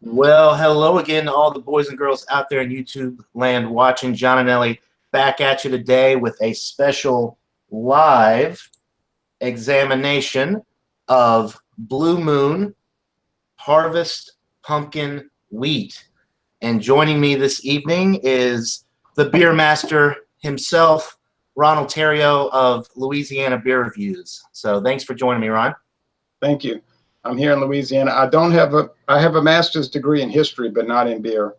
Well, hello again to all the boys and girls out there in YouTube land watching. John and Ellie back at you today with a special live examination of Blue Moon Harvest Pumpkin Wheat. And joining me this evening is the beer master himself, Ron Ontario of Louisiana Beer Reviews. So thanks for joining me, Ron. Thank you. I'm here in Louisiana. I have a master's degree in history, but not in beer.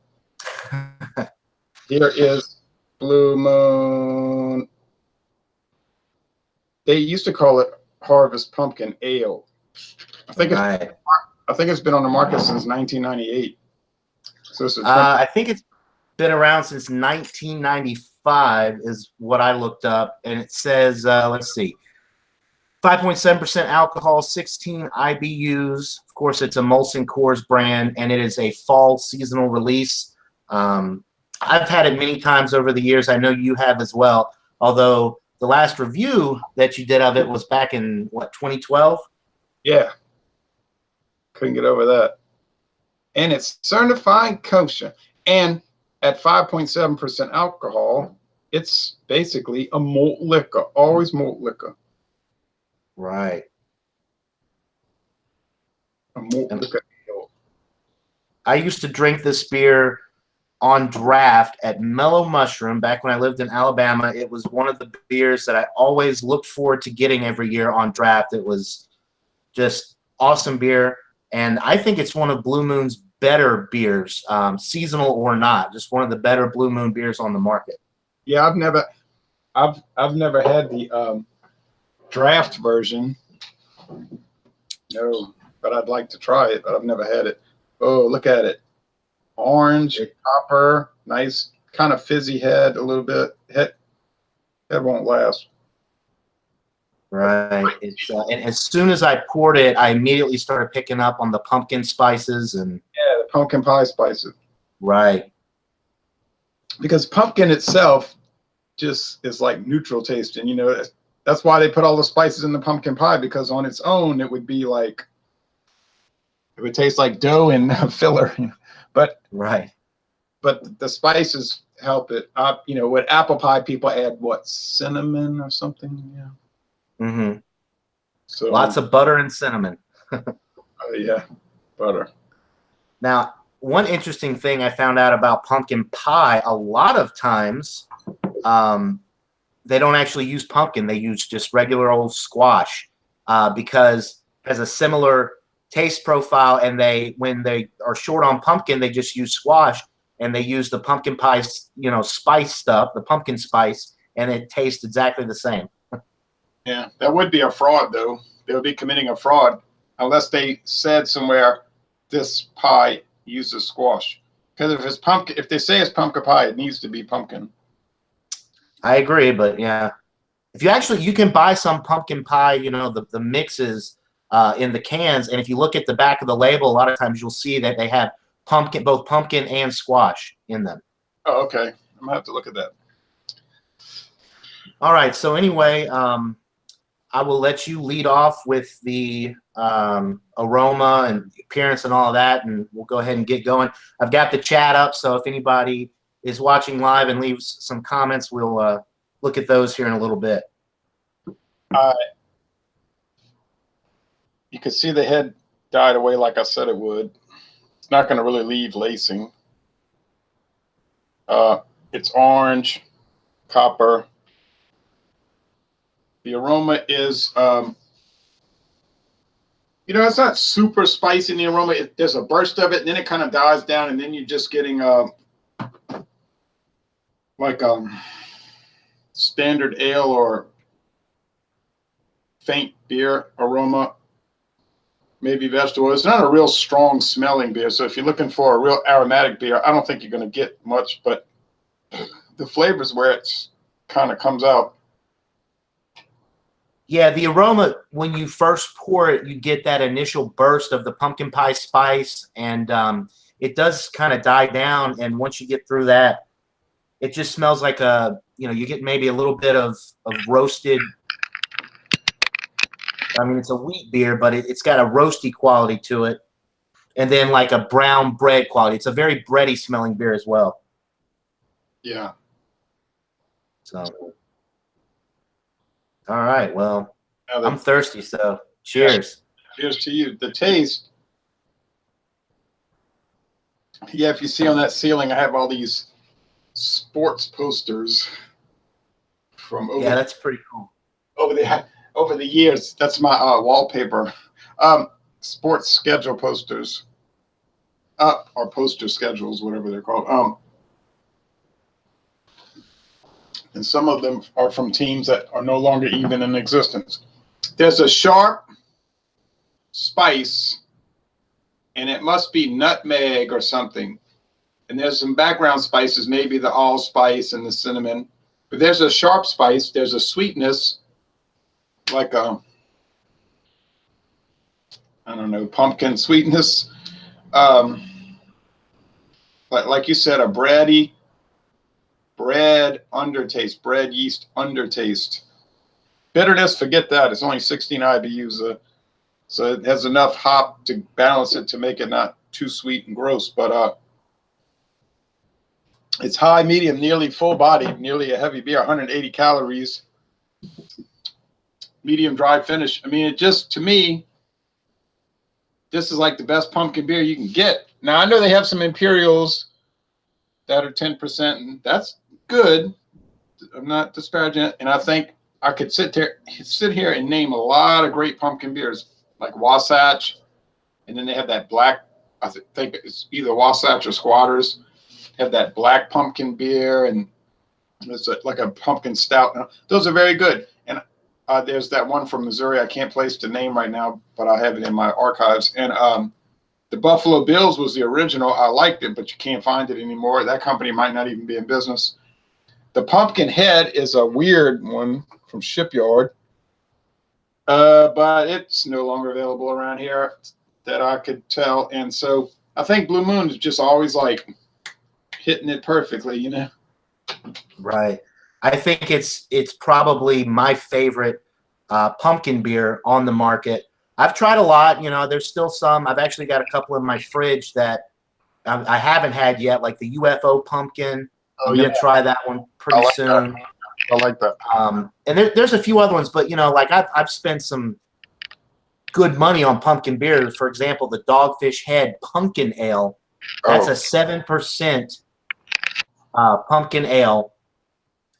Here is Blue Moon. They used to call it Harvest Pumpkin Ale. I think it's been on the market since 1998. So it's I think it's been around since 1995 is what I looked up, and it says, let's see, 5.7% alcohol, 16 IBUs. Of course, it's a Molson Coors brand, and it is a fall seasonal release. I've had it many times over the years. I know you have as well, although the last review that you did of it was back in, what, 2012? Yeah. Couldn't get over that. And it's certified kosher. And at 5.7% alcohol, it's basically a malt liquor, always malt liquor. Right. A malt liquor. I used to drink this beer on draft at Mellow Mushroom back when I lived in Alabama. It was one of the beers that I always looked forward to getting every year on draft. It was just awesome beer. And I think it's one of Blue Moon's better beers, seasonal or not, just one of the better Blue Moon beers on the market. Yeah, I've never had the draft version. No, but I'd like to try it, but I've never had it. Oh, look at it. Orange, copper, nice kind of fizzy head a little bit. Head won't last. Right. It's and as soon as I poured it, I immediately started picking up on the pumpkin spices and the pumpkin pie spices. Right. Because pumpkin itself just is like neutral tasting. You know, that's why they put all the spices in the pumpkin pie, because on its own it would be like, it would taste like dough and filler. But right. But the spices help it. You know, with apple pie, people add what, cinnamon or something. Yeah. Mm-hmm. So lots of butter and cinnamon. Yeah, butter. Now, one interesting thing I found out about pumpkin pie, a lot of times they don't actually use pumpkin. They use just regular old squash because it has a similar taste profile, and when they are short on pumpkin, they just use squash, and they use the pumpkin pie, spice stuff, the pumpkin spice, and it tastes exactly the same. Yeah, that would be a fraud, though. They would be committing a fraud unless they said somewhere this pie uses squash. Because if it's pumpkin, if they say it's pumpkin pie, it needs to be pumpkin. I agree, but yeah, if you can buy some pumpkin pie, the mixes in the cans, and if you look at the back of the label, a lot of times you'll see that they have both pumpkin and squash in them. Oh, okay. I'm gonna have to look at that. All right. So anyway, I will let you lead off with the aroma and appearance and all of that, and we'll go ahead and get going. I've got the chat up, so if anybody is watching live and leaves some comments, we'll look at those here in a little bit. You can see the head died away like I said it would. It's not going to really leave lacing. It's orange, copper. The aroma is, it's not super spicy in the aroma. There's a burst of it, and then it kind of dies down, and then you're just getting standard ale or faint beer aroma, maybe vegetable. It's not a real strong smelling beer, so if you're looking for a real aromatic beer, I don't think you're going to get much, but the flavor's where it's kind of comes out. Yeah, the aroma, when you first pour it, you get that initial burst of the pumpkin pie spice, and it does kind of die down, and once you get through that, it just smells like you get maybe a little bit of roasted. I mean, it's a wheat beer, but it's got a roasty quality to it. and then like a brown bread quality. It's a very bready smelling beer as well. Yeah. So, all right. Well, Now I'm thirsty, so cheers. Cheers to you. The taste. Yeah, if you see on that ceiling, I have all these sports posters from Yeah, that's pretty cool. over the years. That's my wallpaper. Sports schedule posters, or poster schedules, whatever they're called. And some of them are from teams that are no longer even in existence. There's a sharp spice, and it must be nutmeg or something. And there's some background spices, maybe the allspice and the cinnamon. But there's a sharp spice. There's a sweetness, like a, I don't know, pumpkin sweetness. Like you said, a bread undertaste, bread yeast undertaste. Bitterness, forget that. It's only 16 IBUs. So it has enough hop to balance it to make it not too sweet and gross. But it's high, medium, nearly full bodied, nearly a heavy beer, 180 calories, medium dry finish. I mean, it just, to me, this is like the best pumpkin beer you can get. Now, I know they have some Imperials that are 10%, and that's good. I'm not disparaging it. And I think I could sit here and name a lot of great pumpkin beers, like Wasatch, and then they have that black, I think it's either Wasatch or Squatters, have that black pumpkin beer, and it's like a pumpkin stout. Those are very good. And there's that one from Missouri. I can't place the name right now, but I have it in my archives. And the Buffalo Bills was the original. I liked it, but you can't find it anymore. That company might not even be in business. The Pumpkin Head is a weird one from Shipyard, but it's no longer available around here that I could tell. And so I think Blue Moon is just always like hitting it perfectly, you know? Right. I think it's probably my favorite pumpkin beer on the market. I've tried a lot. You know, there's still some. I've actually got a couple in my fridge that I haven't had yet, like the UFO pumpkin. I'm going to try that one pretty soon. I like that. And there's a few other ones, but, you know, like I've spent some good money on pumpkin beers. For example, the Dogfish Head Pumpkin Ale. That's a 7% pumpkin ale.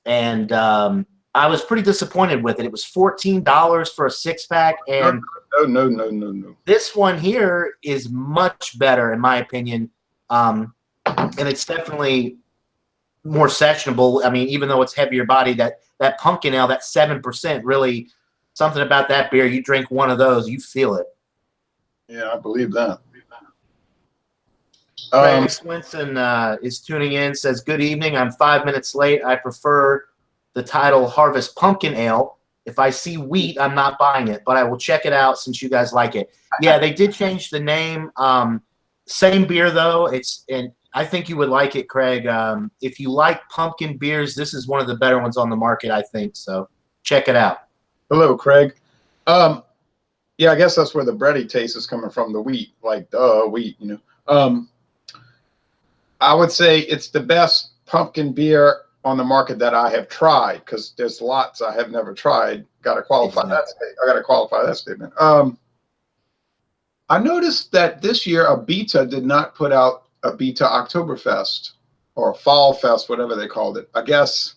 And I was pretty disappointed with it. It was $14 for a 6-pack. And no. This one here is much better, in my opinion. And it's definitely more sessionable. I mean, even though it's heavier body, that pumpkin ale, that 7%, really something about that beer. You drink one of those, you feel it. Yeah, I believe that. Craig Swinson is tuning in, says, good evening. I'm 5 minutes late. I prefer the title Harvest Pumpkin Ale. If I see wheat, I'm not buying it, but I will check it out since you guys like it. Yeah, they did change the name. Same beer, though. And I think you would like it, Craig. If you like pumpkin beers, this is one of the better ones on the market, I think. So check it out. Hello, Craig. Yeah, I guess that's where the bready taste is coming from, the wheat, like wheat, you know. I would say it's the best pumpkin beer on the market that I have tried, because there's lots I have never tried. Got to qualify that. I got to qualify that statement. I noticed that this year Abita did not put out Abita Oktoberfest or Fall Fest, whatever they called it. I guess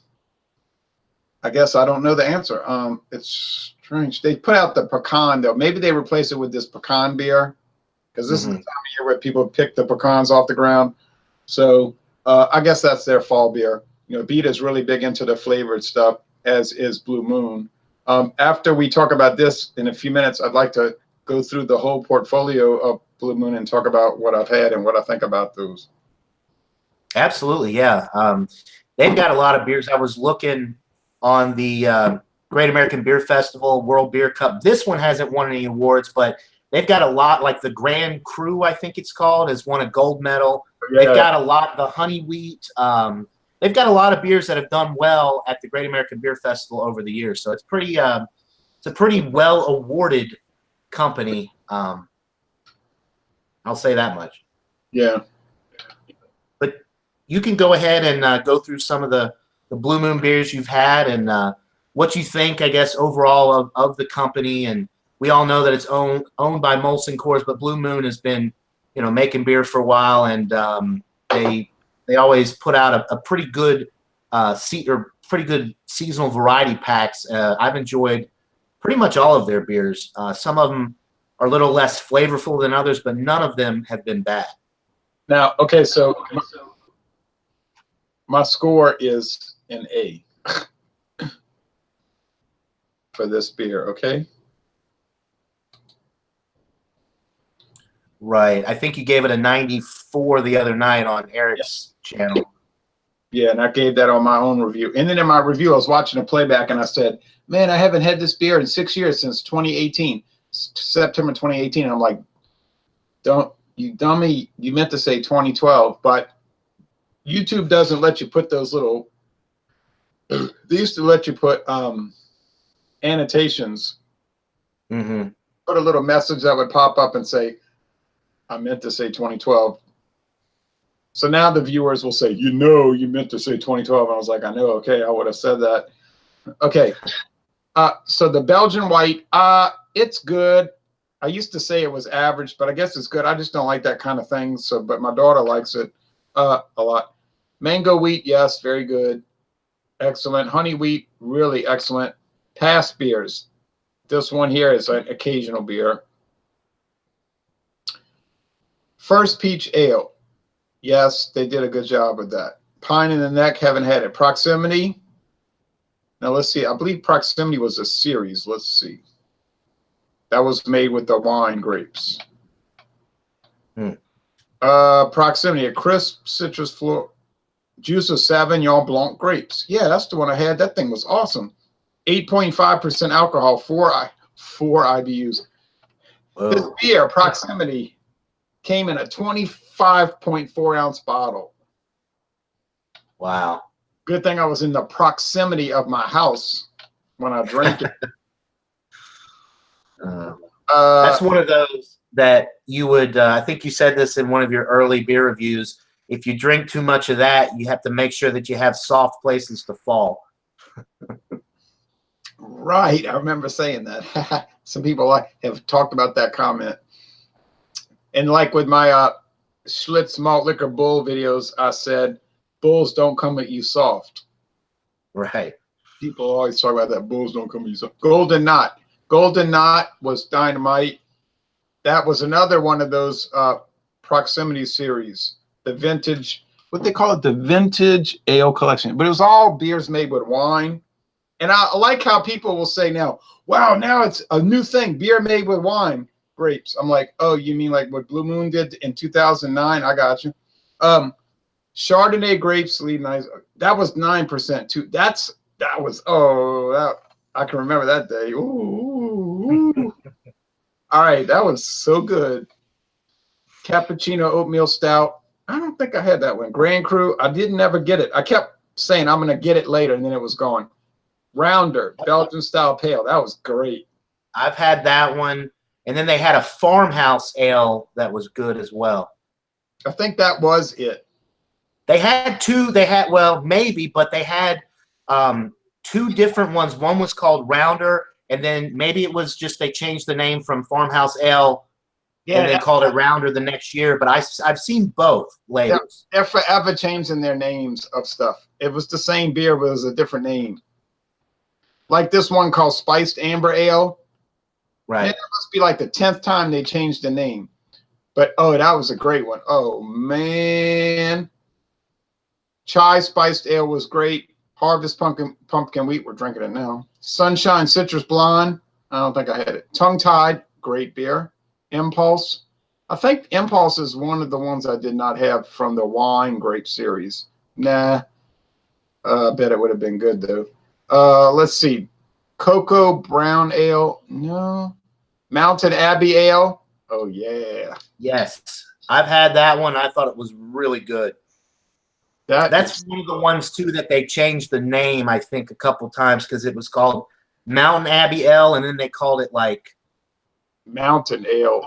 I don't know the answer. It's strange. They put out the pecan though. Maybe they replace it with this pecan beer, because this is the time of year where people pick the pecans off the ground. So I guess that's their fall beer. You know, Abita is really big into the flavored stuff, as is Blue Moon. After we talk about this in a few minutes, I'd like to go through the whole portfolio of Blue Moon and talk about what I've had and what I think about those. Absolutely, yeah. They've got a lot of beers. I was looking on the Great American Beer Festival World Beer Cup. This one hasn't won any awards, but they've got a lot, like the Grand Cru, I think it's called, has won a gold medal. Yeah. They've got a lot, the Honey Wheat. They've got a lot of beers that have done well at the Great American Beer Festival over the years. So it's pretty, it's a pretty well awarded company. I'll say that much. Yeah. But you can go ahead and go through some of the Blue Moon beers you've had and what you think, I guess, overall of the company. And we all know that it's owned by Molson Coors, but Blue Moon has been, making beer for a while, and they always put out a pretty good pretty good seasonal variety packs. I've enjoyed pretty much all of their beers. Some of them are a little less flavorful than others, but none of them have been bad. Now, okay, so my score is an A for this beer, okay? Right. I think you gave it a 94 the other night on Eric's channel. Yeah, and I gave that on my own review. And then in my review, I was watching a playback, and I said, man, I haven't had this beer in 6 years, since 2018, September 2018. And I'm like, don't, you dummy, you meant to say 2012, but YouTube doesn't let you put those little, they used to let you put annotations. Mm-hmm. Put a little message that would pop up and say, I meant to say 2012. So now the viewers will say, you meant to say 2012. And I was like, I know, okay, I would have said that. Okay. So the Belgian White, it's good. I used to say it was average, but I guess it's good. I just don't like that kind of thing. So, but my daughter likes it a lot. Mango Wheat, yes, very good. Excellent. Honey Wheat, really excellent. Past beers. This one here is an occasional beer. First Peach Ale. Yes, they did a good job with that. Pine in the Neck, haven't had it. Proximity. Now let's see. I believe Proximity was a series. Let's see. That was made with the wine grapes. Proximity, a crisp citrus floor. Juice of Sauvignon Blanc grapes. Yeah, that's the one I had. That thing was awesome. 8.5% alcohol, 4 IBUs. Whoa. This beer, Proximity, came in a 25.4 ounce bottle. Wow. Good thing I was in the proximity of my house when I drank it. That's one of those that you would, I think you said this in one of your early beer reviews. If you drink too much of that, you have to make sure that you have soft places to fall. Right. I remember saying that. Some people have talked about that comment. And like with my Schlitz Malt Liquor Bull videos, I said, bulls don't come at you soft. Right. People always talk about that. Bulls don't come at you soft. Golden Knot. Golden Knot was dynamite. That was another one of those proximity series. The vintage, what they call it, the vintage ale collection. But it was all beers made with wine. And I like how people will say now, wow, now it's a new thing, beer made with wine, grapes. I'm like, oh, you mean like what Blue Moon did in 2009? I got you. Chardonnay grapes, that was 9% too. I can remember that day. Ooh. All right, that was so good. Cappuccino oatmeal stout. I don't think I had that one. Grand Cru, I didn't ever get it. I kept saying I'm gonna get it later, and then it was gone. Rounder, Belgian style pale. That was great. I've had that one. And then they had a farmhouse ale that was good as well. I think that was it. They had two. Well, maybe, but they had two different ones. One was called Rounder, and then maybe it was just they changed the name from Farmhouse Ale and then called it Rounder the next year. But I've seen both labels. They're forever changing their names of stuff. It was the same beer, but it was a different name. Like this one called Spiced Amber Ale. Right. And it must be like the 10th time they changed the name. But, oh, that was a great one. Oh, man. Chai Spiced Ale was great. Harvest Pumpkin Wheat. We're drinking it now. Sunshine Citrus Blonde. I don't think I had it. Tongue Tied. Great beer. Impulse. I think Impulse is one of the ones I did not have from the wine grape series. Nah. I bet it would have been good, though. Let's see. Cocoa Brown Ale. No. Mountain Abbey Ale. Oh, yeah. Yes. I've had that one. I thought it was really good. That's one of the ones, too, that they changed the name, I think, a couple times because it was called Mountain Abbey Ale, and then they called it like Mountain Ale.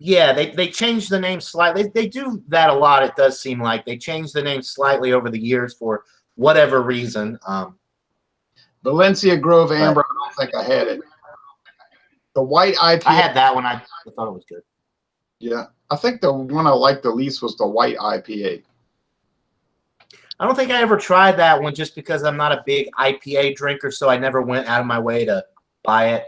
Yeah, they changed the name slightly. They do that a lot. It does seem like they changed the name slightly over the years for whatever reason. Valencia Grove But Amber. I don't think I had it. The white IPA. I had that one. I thought it was good. Yeah, I think the one I liked the least was the white IPA. I don't think I ever tried that one just because I'm not a big IPA drinker, so I never went out of my way to buy it.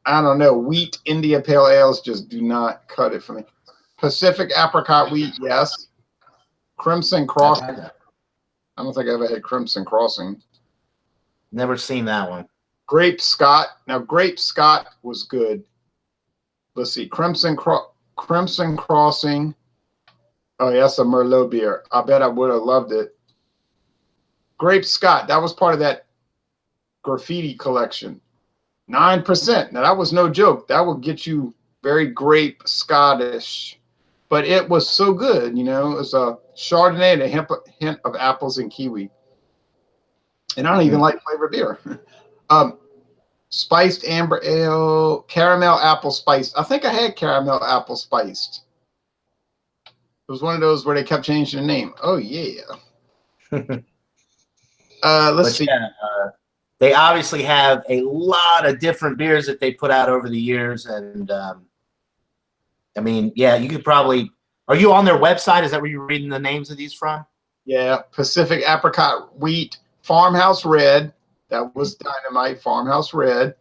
I don't know. Wheat India Pale Ales just do not cut it for me. Pacific Apricot Wheat, yes. Crimson Crossing. I don't think I ever had Crimson Crossing. Never seen that one. Grape Scott. Now, Grape Scott was good. Let's see. Crimson Crossing. Oh, yeah, that's a Merlot beer. I bet I would have loved it. Grape Scott. That was part of that graffiti collection. 9%. Now, that was no joke. That would get you very grape Scottish. But it was so good, you know. It was a Chardonnay and a hint of apples and kiwi. And I don't even like flavored beer. Spiced amber ale, caramel apple spiced. I think I had caramel apple spiced. It was one of those where they kept changing the name. Oh, yeah. Let's see. Yeah, they obviously have a lot of different beers that they put out over the years. And, I mean, yeah, you could probably – are you on their website? Is that where you're reading the names of these from? Yeah, Pacific Apricot Wheat, Farmhouse Red. That was Dynamite, Farmhouse Red.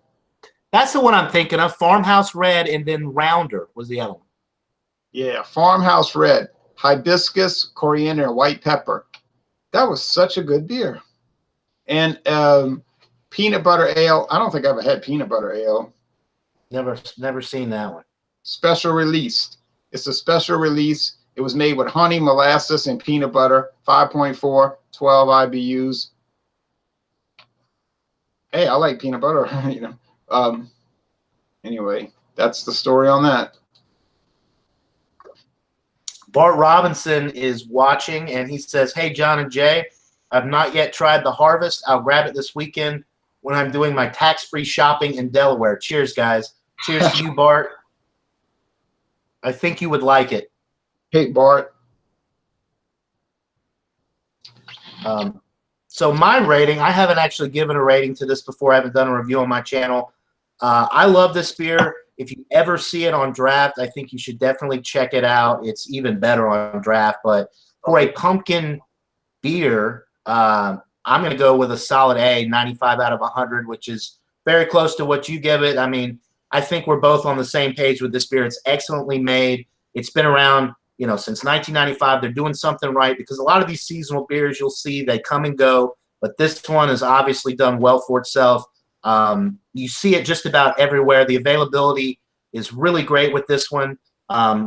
That's the one I'm thinking of, Farmhouse Red, and then Rounder was the other one. Yeah, Farmhouse Red, hibiscus, coriander, and white pepper. That was such a good beer. And peanut butter ale. I don't think I ever had peanut butter ale. Never seen that one. Special release. It's a special release. It was made with honey, molasses, and peanut butter. 5.4, 12 IBUs. Hey, I like peanut butter, you know. Anyway, that's the story on that. Bart Robinson is watching, and he says, "Hey, John and Jay, I've not yet tried the Harvest. I'll grab it this weekend when I'm doing my tax-free shopping in Delaware. Cheers, guys." Cheers to you, Bart. I think you would like it. Hey, Bart. So my rating, I haven't actually given a rating to this before. I haven't done a review on my channel. I love this beer. If you ever see it on draft, I think you should definitely check it out. It's even better on draft. But for a pumpkin beer, I'm going to go with a solid A, 95 out of 100, which is very close to what you give it. I mean, I think we're both on the same page with this beer. It's excellently made. It's been around, you know, since 1995. They're doing something right because a lot of these seasonal beers you'll see, they come and go. But this one has obviously done well for itself. You see it just about everywhere. The availability is really great with this one.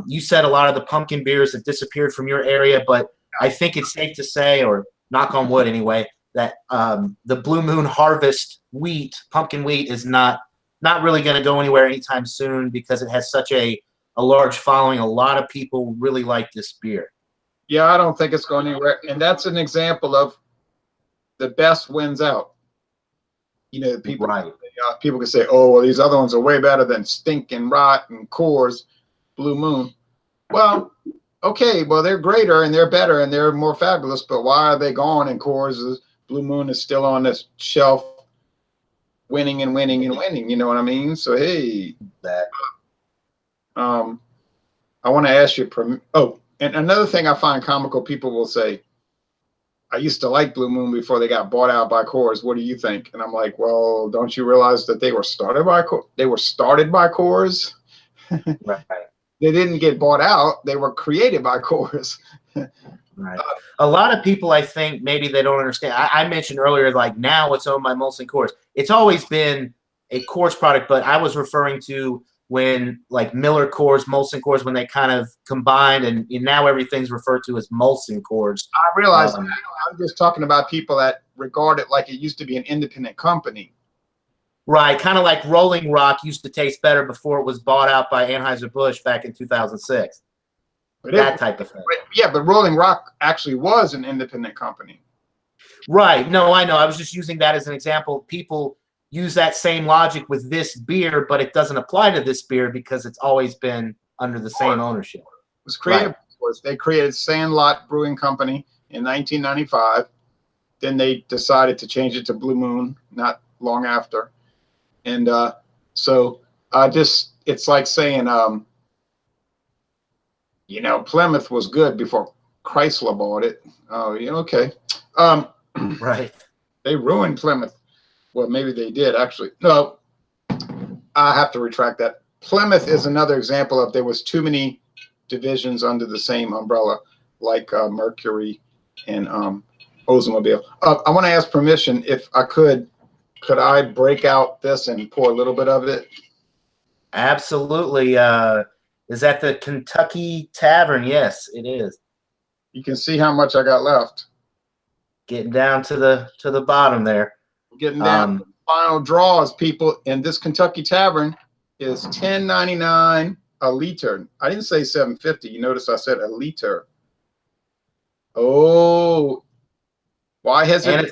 You said a lot of the pumpkin beers have disappeared from your area, but I think it's safe to say, or knock on wood anyway, that the Blue Moon Harvest wheat, pumpkin wheat, is not really going to go anywhere anytime soon because it has such a large following. A lot of people really like this beer. Yeah, I don't think it's going anywhere. And that's an example of the best wins out. You know, people, right. People can say, oh, well, these other ones are way better than Stink and Rot and Coors, Blue Moon. Well, okay, well, they're greater and they're better and they're more fabulous, but why are they gone and Blue Moon is still on this shelf winning and winning and winning, you know what I mean? So, hey, I want to ask you, and another thing I find comical, people will say, I used to like Blue Moon before they got bought out by Coors. What do you think? And I'm like, well, don't you realize that they were started by Coors? Right. They didn't get bought out. They were created by Coors. Right. A lot of people, I think, maybe they don't understand. I mentioned earlier, like now it's owned by Molson Coors. It's always been a Coors product, but I was referring to when like Miller Coors, Molson Coors, when they kind of combined, and now everything's referred to as Molson Coors. I realize that. I'm just talking about people that regard it like it used to be an independent company. Right, kind of like Rolling Rock used to taste better before it was bought out by Anheuser-Busch back in 2006. That type of thing. Yeah, but Rolling Rock actually was an independent company. Right. No, I know. I was just using that as an example. People use that same logic with this beer, but it doesn't apply to this beer because it's always been under the same ownership. It was created. Right. They created Sandlot Brewing Company in 1995. Then they decided to change it to Blue Moon not long after. And so it's like saying, you know, Plymouth was good before Chrysler bought it. Oh, yeah, okay. Right. They ruined Plymouth. Well, maybe they did actually. No, I have to retract that. Plymouth is another example of there was too many divisions under the same umbrella, like Mercury and Oldsmobile. I want to ask permission, if I could I break out this and pour a little bit of it? Absolutely. Is that the Kentucky Tavern? Yes, it is. You can see how much I got left. Getting down to the bottom there. Getting down to the final draws, people. And this Kentucky Tavern is $10.99 a liter. I didn't say $7.50. You notice I said a liter. Oh, why has it?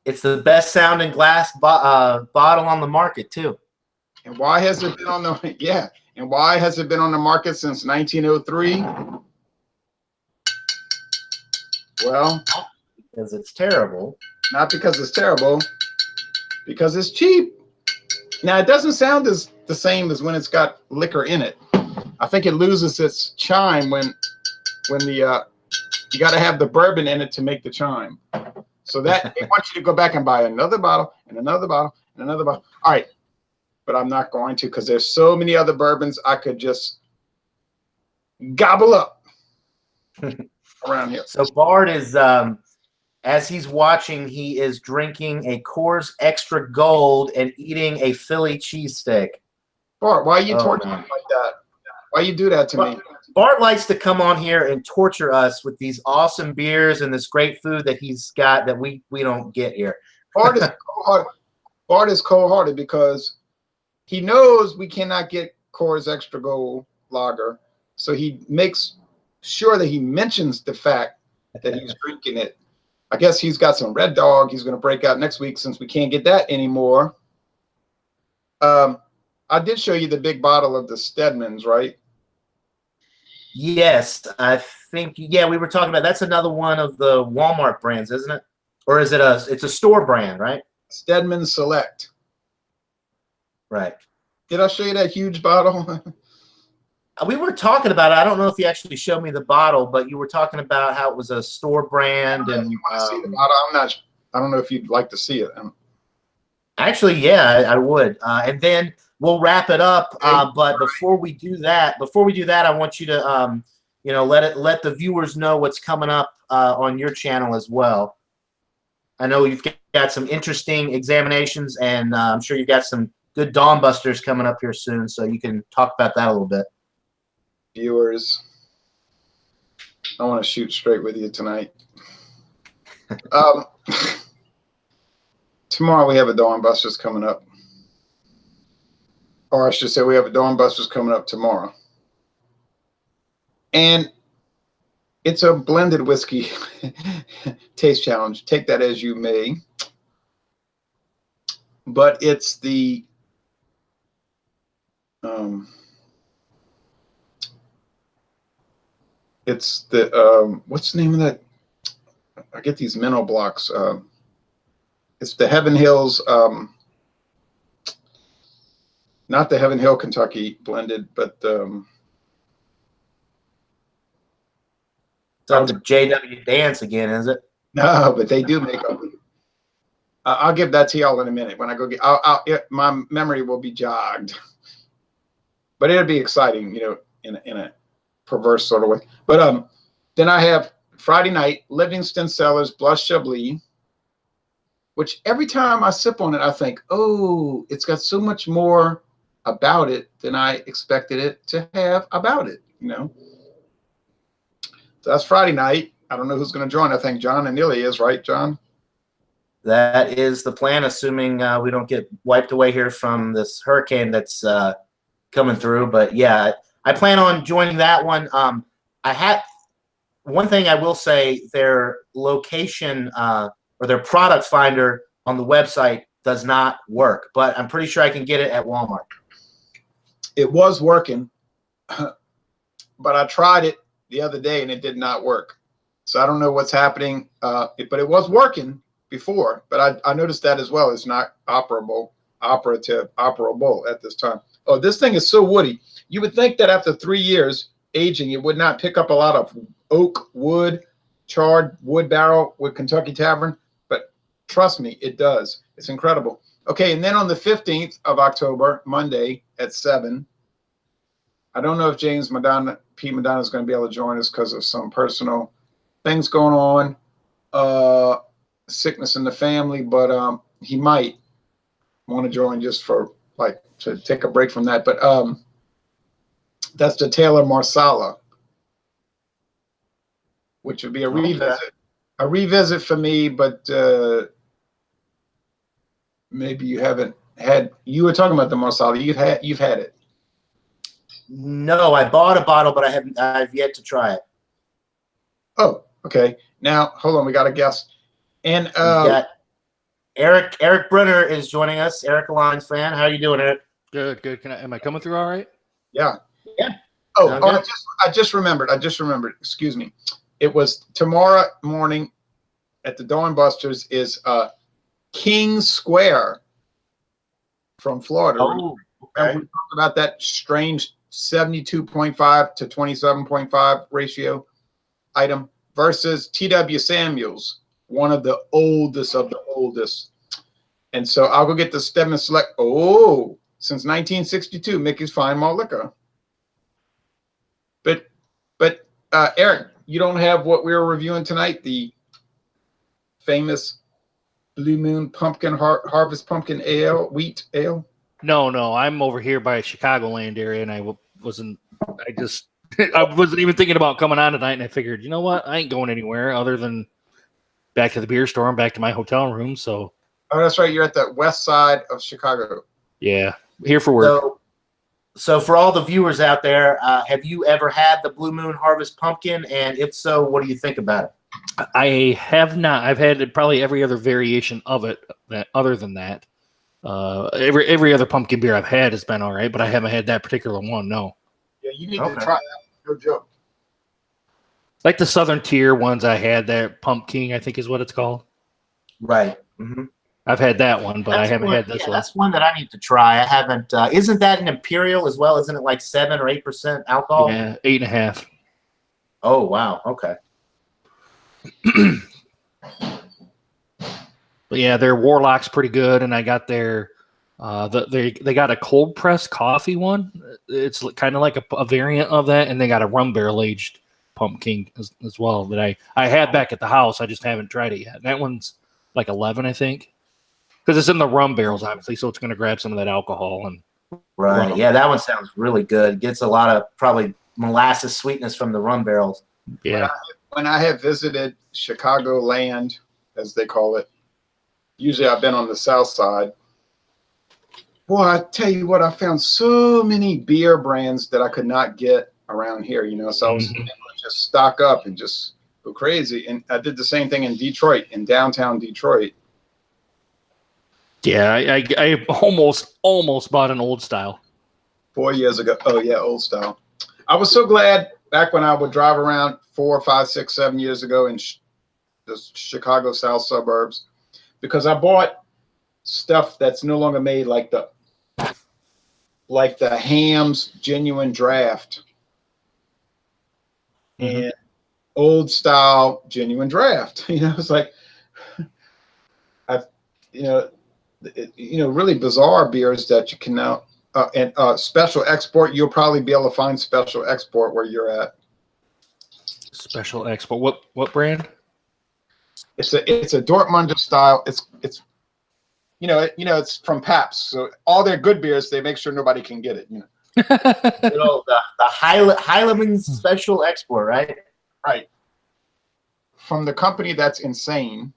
It's the best sounding glass bottle on the market too. And why has it been on the And why has it been on the market since 1903? Well, because it's terrible. Not because it's terrible, because it's cheap. Now it doesn't sound the same as when it's got liquor in it. I think it loses its chime when the you got to have the bourbon in it to make the chime. So that they want you to go back and buy another bottle and another bottle and another bottle. All right, but I'm not going to, because there's so many other bourbons I could just gobble up around here. So Bart is, as he's watching, he is drinking a Coors Extra Gold and eating a Philly cheesesteak. Bart, why are you torturing me like that? Why you do that to me? Bart likes to come on here and torture us with these awesome beers and this great food that he's got that we don't get here. Bart is cold-hearted. Bart is cold-hearted because he knows we cannot get Coors Extra Gold lager, so he makes sure that he mentions the fact that he's drinking it. I guess he's got some Red Dog he's going to break out next week since we can't get that anymore. I did show you the big bottle of the Stedman's, right? Yes, I think, yeah, we were talking about, that's another one of the Walmart brands, isn't it? Or is it it's a store brand, right? Stedman's Select. Right. Did I show you that huge bottle? We were talking about it. I don't know if you actually showed me the bottle, but you were talking about how it was a store brand. And you want to see the bottle? I don't know if you'd like to see it. Actually, yeah, I would. And then we'll wrap it up. But before we do that, I want you to, you know, let the viewers know what's coming up on your channel as well. I know you've got some interesting examinations, and I'm sure you've got some good Dawn Busters coming up here soon, so you can talk about that a little bit. Viewers, I want to shoot straight with you tonight. Tomorrow we have a Dawn Busters coming up. Or I should say we have a Dawn Busters coming up tomorrow. And it's a blended whiskey taste challenge. Take that as you may. But it's the what's the name of that? I get these mental blocks. It's the Heaven Hills, not the Heaven Hill Kentucky blended, but So the JW Dance again, is it? no, but they do make them. I'll give that to y'all in a minute. When I go get, my memory will be jogged, but it'll be exciting, you know, in a perverse sort of way. But then I have Friday night Livingston Cellars Blush Chablis, which every time I sip on it, I think, oh, it's got so much more about it than I expected it to have about it, you know. So that's Friday night. I don't know who's going to join. I think John and Neely is, right, John? That is the plan, assuming we don't get wiped away here from this hurricane that's coming through. But yeah, I plan on joining that one. I have one thing I will say: their location or their product finder on the website does not work, but I'm pretty sure I can get it at Walmart. It was working, but I tried it the other day and it did not work. So I don't know what's happening, but it was working before. But I noticed that as well. It's not operable at this time. Oh, this thing is so woody. You would think that after 3 years aging, it would not pick up a lot of oak, wood, charred wood barrel with Kentucky Tavern, but trust me, it does. It's incredible. Okay, and then on the 15th of October, Monday at 7, I don't know if James Madonna, P. Madonna, is going to be able to join us because of some personal things going on, sickness in the family, but he might want to join just for to take a break from that. But that's the Taylor Marsala, which would be a revisit for me, but maybe you haven't had. You were talking about the Marsala. You've had it. No, I bought a bottle, but I've yet to try it. Oh, okay. Now hold on, we got a guest, and We've got Eric Brunner is joining us. Eric, a Lions fan. How are you doing, Eric? Good. Am I coming through all right? Yeah. Yeah. Oh, I just remembered. Excuse me. It was tomorrow morning at the Dawn Busters is King Square from Florida. Oh, okay. Remember we talked about that strange 72.5 to 27.5 ratio item versus T.W. Samuels, one of the oldest of the oldest. And so I'll go get the Stedman Select. Oh, since 1962, Mickey's Fine Malt Liquor. But Eric, you don't have what we were reviewing tonight, the famous Blue Moon Pumpkin Harvest Pumpkin Ale, wheat ale. No, I'm over here by Chicagoland area, and I wasn't even thinking about coming on tonight, and I figured, you know what, I ain't going anywhere other than back to the beer store and back to my hotel room. So, oh, that's right, you're at the west side of Chicago. Yeah, here for work. So for all the viewers out there, have you ever had the Blue Moon Harvest Pumpkin? And if so, what do you think about it? I have not. I've had probably every other variation of it. Other than that, every other pumpkin beer I've had has been all right, but I haven't had that particular one. No. Yeah, you need to try that. No joke. Like the Southern Tier ones I had, that Pumpkin, I think is what it's called. Right. Mm-hmm. I've had that one, but I haven't had this one. That's one that I need to try. I haven't. Isn't that an Imperial as well? Isn't it like 7 or 8% alcohol? Yeah, 8.5. Oh wow. Okay. But yeah, their Warlock's pretty good, and I got their they got a cold pressed coffee one. It's kind of like a variant of that, and they got a rum barrel aged Pumpkin as well that I had back at the house. I just haven't tried it yet. That one's like 11, I think. Because it's in the rum barrels, obviously, so it's going to grab some of that alcohol. Right. Rum. Yeah, that one sounds really good. Gets a lot of probably molasses sweetness from the rum barrels. Yeah. When I have visited Chicagoland, as they call it, usually I've been on the south side. Boy, I tell you what, I found so many beer brands that I could not get around here, so I was able to just stock up and just go crazy. And I did the same thing in Detroit, in downtown Detroit. Yeah, I almost bought an Old Style 4 years ago. Oh yeah, Old Style. I was so glad back when I would drive around 4, 5, 6, 7 years ago in the Chicago South suburbs, because I bought stuff that's no longer made, like the Ham's Genuine Draft and Old Style Genuine Draft. It's like really bizarre beers that you can now and Special Export. You'll probably be able to find Special Export where you're at. Special Export. What brand? It's a Dortmunder style. It's it's from Pabst. So all their good beers, they make sure nobody can get it. The Heileman's Special Export, right? Right. From the company that's insane.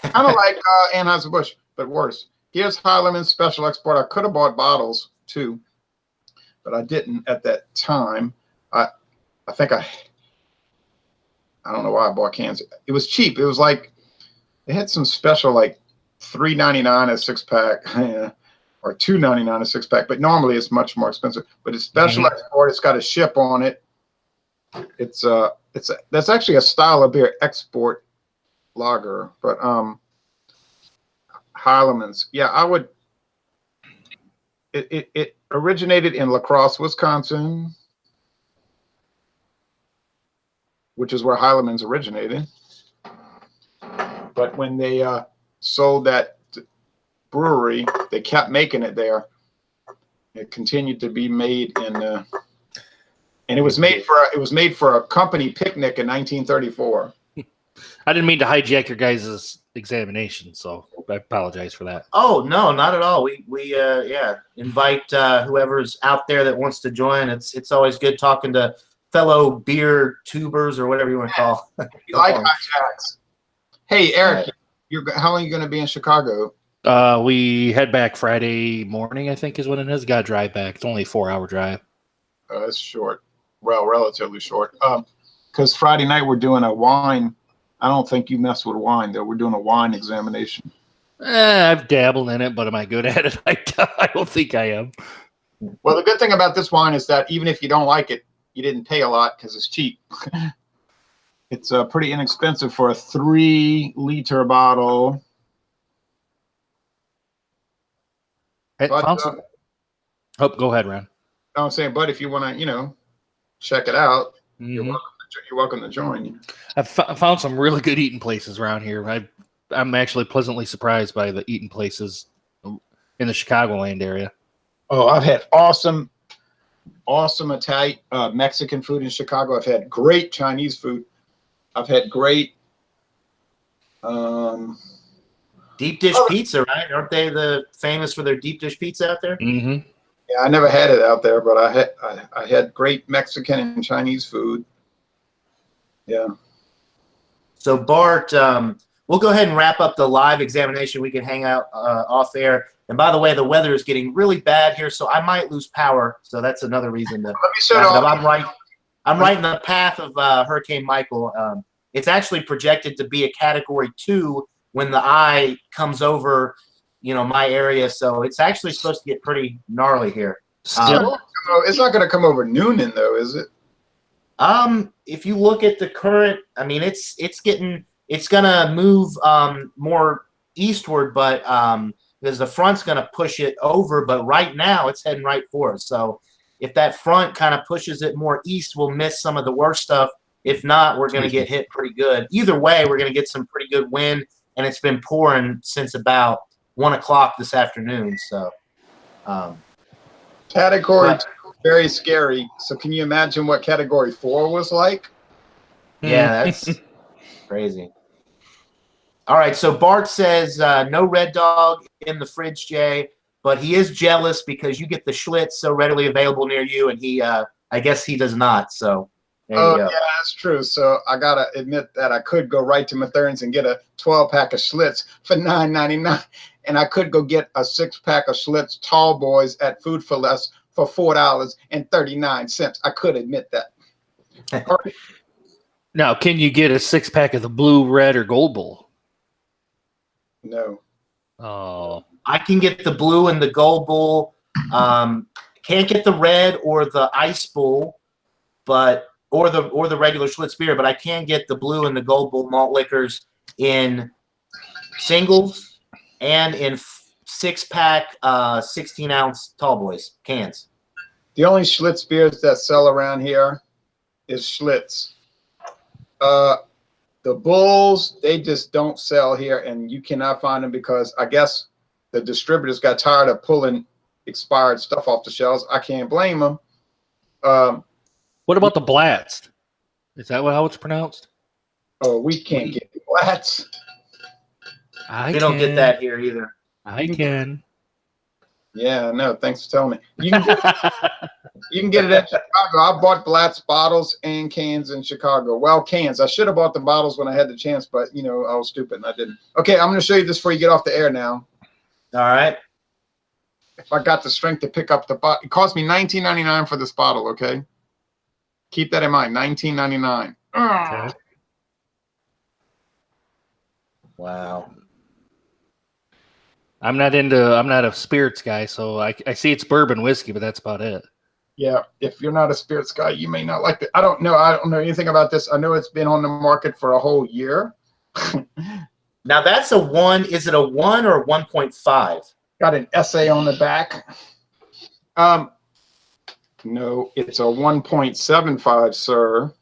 Kind of like Anheuser-Busch, but worse. Here's Heileman's Special Export. I could have bought bottles too, but I didn't at that time. I think I don't know why I bought cans. It was cheap. It was like they had some special, like $3.99 a 6-pack. Yeah. or $2.99 a 6-pack. But normally it's much more expensive. But it's special export. It's got a ship on it. That's actually a style of beer, export lager. But Heileman's, yeah, I would. It originated in La Crosse, Wisconsin, which is where Heileman's originated. But when they sold that brewery, they kept making it there. It continued to be made in, and it was made for a company picnic in 1934. I didn't mean to hijack your guys' examination, so I apologize for that. Oh no, not at all. We invite whoever's out there that wants to join. It's always good talking to fellow beer tubers or whatever you want to call. You like hijacks. Hey Eric, how long are you going to be in Chicago? We head back Friday morning, I think is when it is. Got to drive back. It's only a 4-hour drive. It's short. Well, relatively short. Because Friday night we're doing a wine. I don't think you mess with wine, though. We're doing a wine examination. I've dabbled in it, but am I good at it? I don't think I am. Well, the good thing about this wine is that even if you don't like it, you didn't pay a lot because it's cheap. It's pretty inexpensive for a 3-liter bottle. But, go ahead, Ron. I'm saying, but if you want to, check it out, you're welcome to join. I've found some really good eating places around here. I'm actually pleasantly surprised by the eating places in the Chicagoland area. Oh, I've had awesome Italian, Mexican food in Chicago. I've had great Chinese food. I've had great deep dish pizza, right? Aren't they famous for their deep dish pizza out there? Mm-hmm. Yeah, I never had it out there, but I had great Mexican and Chinese food. Yeah. So Bart, we'll go ahead and wrap up the live examination. We can hang out off air. And by the way, the weather is getting really bad here, so I might lose power. So that's another reason to. Let me shut off. I'm right in the path of Hurricane Michael. It's actually projected to be a Category 2 when the eye comes over, my area. So it's actually supposed to get pretty gnarly here. Still, it's not going to come over Noonan, though, is it? If you look at the current, I mean, it's gonna move more eastward, but because the front's gonna push it over. But right now, it's heading right for us. So if that front kind of pushes it more east, we'll miss some of the worst stuff. If not, we're gonna get hit pretty good. Either way, we're gonna get some pretty good wind, and it's been pouring since about 1 o'clock this afternoon. So, Category 2, very scary. So can you imagine what Category 4 was like? Yeah, that's crazy. All right, so Bart says no Red Dog in the fridge, Jay, but he is jealous because you get the Schlitz so readily available near you, and he, I guess he does not. So there you go. Yeah, that's true. So I gotta admit that I could go right to Matherne's and get a 12-pack of Schlitz for $9.99, and I could go get a 6-pack of Schlitz Tall Boys at Food for Less for $4.39. I could admit that. All right. Now, can you get a 6-pack of the blue, red, or gold bull? No. Oh, I can get the blue and the gold bull. Can't get the red or the ice bull, or the regular Schlitz beer, but I can get the blue and the gold bull malt liquors in singles and in 6-pack, 16-ounce tall boys cans. The only Schlitz beers that sell around here is Schlitz. The Bulls, they just don't sell here, and you cannot find them because I guess the distributors got tired of pulling expired stuff off the shelves. I can't blame them. what about the Blast? Is that how it's pronounced? Oh, we can't get the Blats. They don't get that here either. I can. Yeah, no, thanks for telling me. You can get it at Chicago. I bought Blatz bottles and cans in Chicago. Well, cans. I should have bought the bottles when I had the chance, but, I was stupid and I didn't. Okay, I'm going to show you this before you get off the air now. All right. If I got the strength to pick up the bottle. It cost me $19.99 for this bottle, okay? Keep that in mind, $19.99. Okay. Wow. I'm not a spirits guy, so I see it's bourbon whiskey, but that's about it. Yeah, if you're not a spirits guy, you may not like it. I don't know. I don't know anything about this. I know it's been on the market for a whole year. Now that's a 1. Is it a 1 or 1.5? Got an essay on the back. No, it's a 1.75, sir.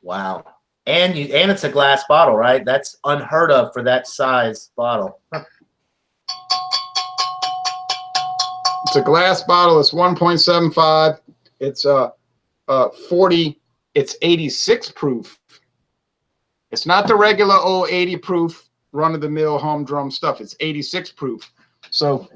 Wow. And it's a glass bottle, right? That's unheard of for that size bottle. It's a glass bottle. It's 1.75. It's 40. It's 86 proof. It's not the regular old 80 proof run-of-the-mill humdrum stuff. It's 86 proof. So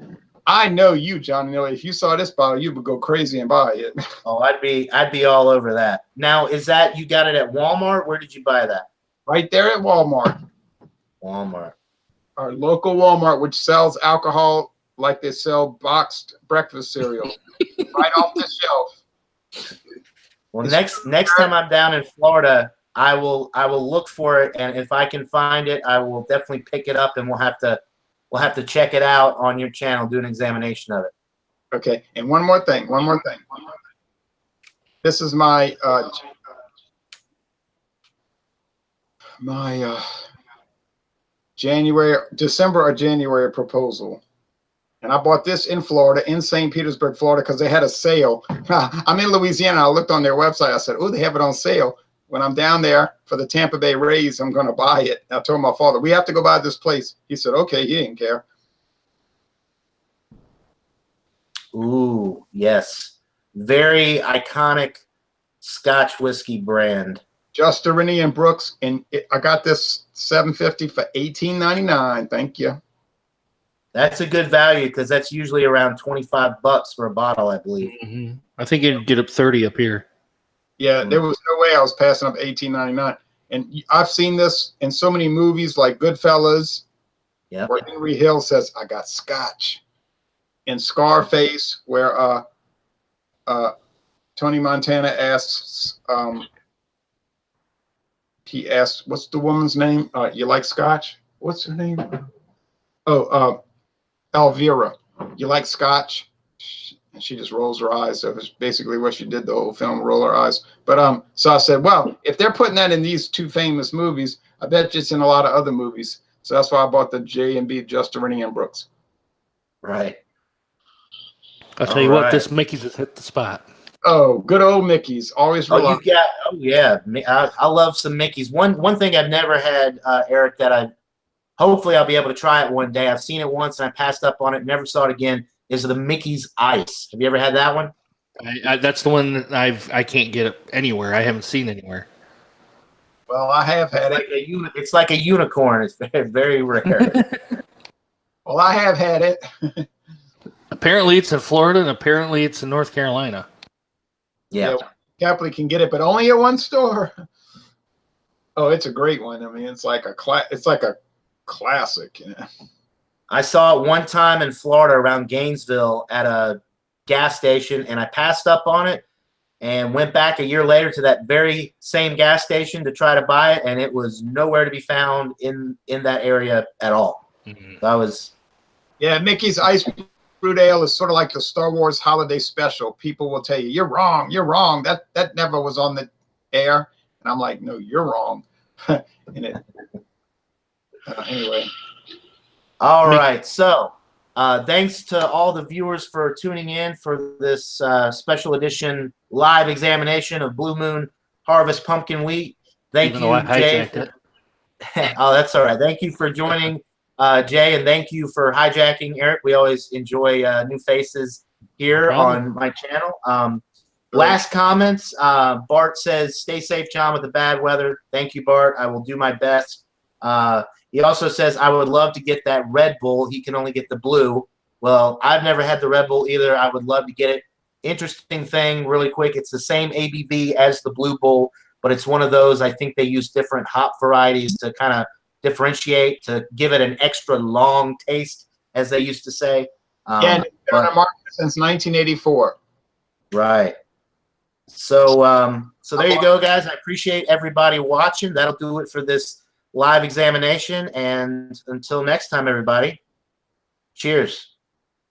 I know you, Johnny. If you saw this bottle, you would go crazy and buy it. Oh, I'd be all over that. Now, is that you got it at Walmart? Where did you buy that? Right there at Walmart. Walmart. Our local Walmart, which sells alcohol like they sell boxed breakfast cereal. Right off the shelf. Well, next time I'm down in Florida, I will look for it, and if I can find it, I will definitely pick it up, and we'll have to check it out on your channel, do an examination of it. Okay, and one more thing. This is my December or January proposal. And I bought this in Florida, in St. Petersburg, Florida, because they had a sale. I'm in Louisiana. I looked on their website. I said, oh, they have it on sale. When I'm down there for the Tampa Bay Rays, I'm going to buy it. I told my father, we have to go by this place. He said, okay, he didn't care. Ooh, yes. Very iconic Scotch whiskey brand. Just Rennie and Brooks. And I got this $7.50 for $18.99. Thank you. That's a good value because that's usually around $25 for a bottle, I believe. Mm-hmm. I think it'd get up 30 up here. Yeah, there was no way I was passing up $18.99. And I've seen this in so many movies like Goodfellas, where Henry Hill says, I got Scotch. In Scarface, where Tony Montana asks, he asks, what's the woman's name? You like Scotch? What's her name? Oh, Elvira. You like Scotch? And she just rolls her eyes. So it's basically what she did the whole film, roll her eyes. But so I said, well, if they're putting that in these two famous movies, I bet it's in a lot of other movies. So that's why I bought the J&B Just Rennie and Brooks. Right. I'll tell you what, this Mickey's has hit the spot. Oh, good old Mickey's. Always reliable. Yeah. I love some Mickey's. One thing I've never had, Eric, that hopefully I'll be able to try it one day. I've seen it once and I passed up on it, never saw it again, is the Mickey's Ice. Have you ever had that one? That's the one that I can't get it anywhere. I haven't seen anywhere. Well, I have had it. It's like a unicorn. It's very, very rare. Well, I have had it. Apparently it's in Florida and apparently it's in North Carolina. Yeah. Caply can get it, but only at one store. Oh, it's a great one. I mean, it's like a classic. Yeah. I saw it one time in Florida around Gainesville at a gas station, and I passed up on it and went back a year later to that very same gas station to try to buy it, and it was nowhere to be found in that area at all. Mm-hmm. So Mickey's Ice Brewed Ale is sort of like the Star Wars holiday special. People will tell you, you're wrong. That never was on the air. And I'm like, no, you're wrong. Anyway. All right. So thanks to all the viewers for tuning in for this special edition live examination of Blue Moon Harvest Pumpkin Wheat. Thank you, Jay. Oh, that's all right. Thank you for joining, Jay, and thank you for hijacking Eric. We always enjoy new faces here on my channel. Last comments. Bart says, stay safe, John, with the bad weather. Thank you, Bart. I will do my best. He also says, I would love to get that Red Bull. He can only get the blue. Well, I've never had the Red Bull either. I would love to get it. Interesting thing, really quick, it's the same ABV as the Blue Bull, but it's one of those, I think they use different hop varieties to kind of differentiate, to give it an extra long taste, as they used to say. It's been on the market since 1984. Right. So there you go, guys. I appreciate everybody watching. That'll do it for this live examination. And until next time, everybody, cheers.